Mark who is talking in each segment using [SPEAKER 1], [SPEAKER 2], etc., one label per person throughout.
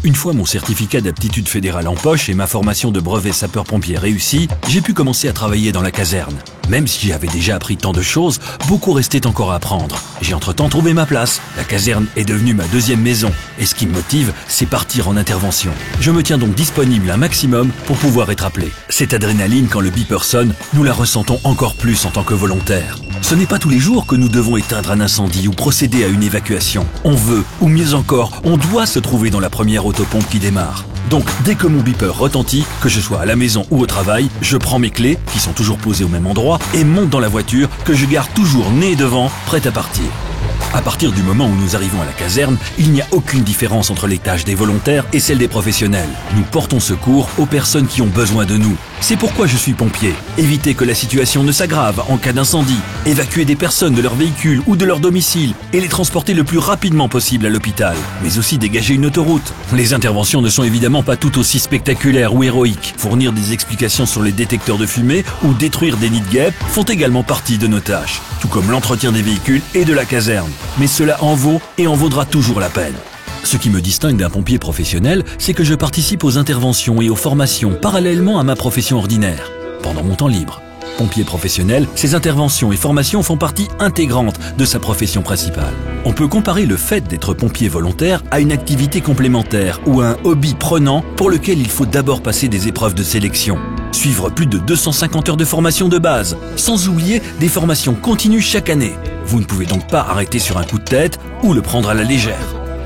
[SPEAKER 1] Une fois mon certificat d'aptitude fédérale en poche et ma formation de brevet sapeur-pompier réussie, j'ai pu commencer à travailler dans la caserne. Même si j'avais déjà appris tant de choses, beaucoup restait encore à apprendre. J'ai entre-temps trouvé ma place. La caserne est devenue ma deuxième maison. Et ce qui me motive, c'est partir en intervention. Je me tiens donc disponible un maximum pour pouvoir être appelé. Cette adrénaline, quand le beeper sonne, nous la ressentons encore plus en tant que volontaires. Ce n'est pas tous les jours que nous devons éteindre un incendie ou procéder à une évacuation. On veut, ou mieux encore, on doit se trouver dans la première autopompe qui démarre. Donc, dès que mon beeper retentit, que je sois à la maison ou au travail, je prends mes clés, qui sont toujours posées au même endroit, et monte dans la voiture que je garde toujours nez devant, prête à partir. À partir du moment où nous arrivons à la caserne, il n'y a aucune différence entre les tâches des volontaires et celles des professionnels. Nous portons secours aux personnes qui ont besoin de nous. C'est pourquoi je suis pompier. Éviter que la situation ne s'aggrave en cas d'incendie, évacuer des personnes de leur véhicule ou de leur domicile et les transporter le plus rapidement possible à l'hôpital, mais aussi dégager une autoroute. Les interventions ne sont évidemment pas tout aussi spectaculaires ou héroïques. Fournir des explications sur les détecteurs de fumée ou détruire des nids de guêpes font également partie de nos tâches, tout comme l'entretien des véhicules et de la caserne. Mais cela en vaut et en vaudra toujours la peine. Ce qui me distingue d'un pompier professionnel, c'est que je participe aux interventions et aux formations parallèlement à ma profession ordinaire, pendant mon temps libre. Pompier professionnel, ces interventions et formations font partie intégrante de sa profession principale. On peut comparer le fait d'être pompier volontaire à une activité complémentaire ou à un hobby prenant pour lequel il faut d'abord passer des épreuves de sélection. Suivre plus de 250 heures de formation de base, sans oublier des formations continues chaque année. Vous ne pouvez donc pas arrêter sur un coup de tête ou le prendre à la légère.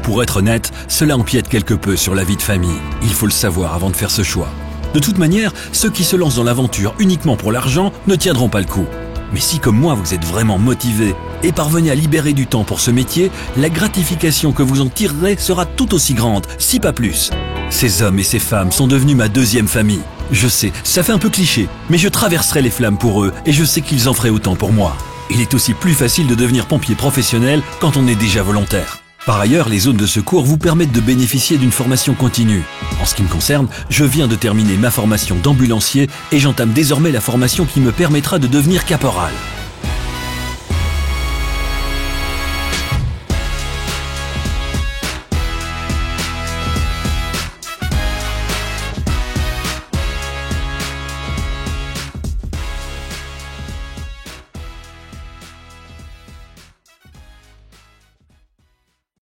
[SPEAKER 1] Pour être honnête, cela empiète quelque peu sur la vie de famille. Il faut le savoir avant de faire ce choix. De toute manière, ceux qui se lancent dans l'aventure uniquement pour l'argent ne tiendront pas le coup. Mais si comme moi vous êtes vraiment motivé et parvenez à libérer du temps pour ce métier, la gratification que vous en tirerez sera tout aussi grande, si pas plus. Ces hommes et ces femmes sont devenus ma deuxième famille. Je sais, ça fait un peu cliché, mais je traverserai les flammes pour eux et je sais qu'ils en feraient autant pour moi. Il est aussi plus facile de devenir pompier professionnel quand on est déjà volontaire. Par ailleurs, les zones de secours vous permettent de bénéficier d'une formation continue. En ce qui me concerne, je viens de terminer ma formation d'ambulancier et j'entame désormais la formation qui me permettra de devenir caporal.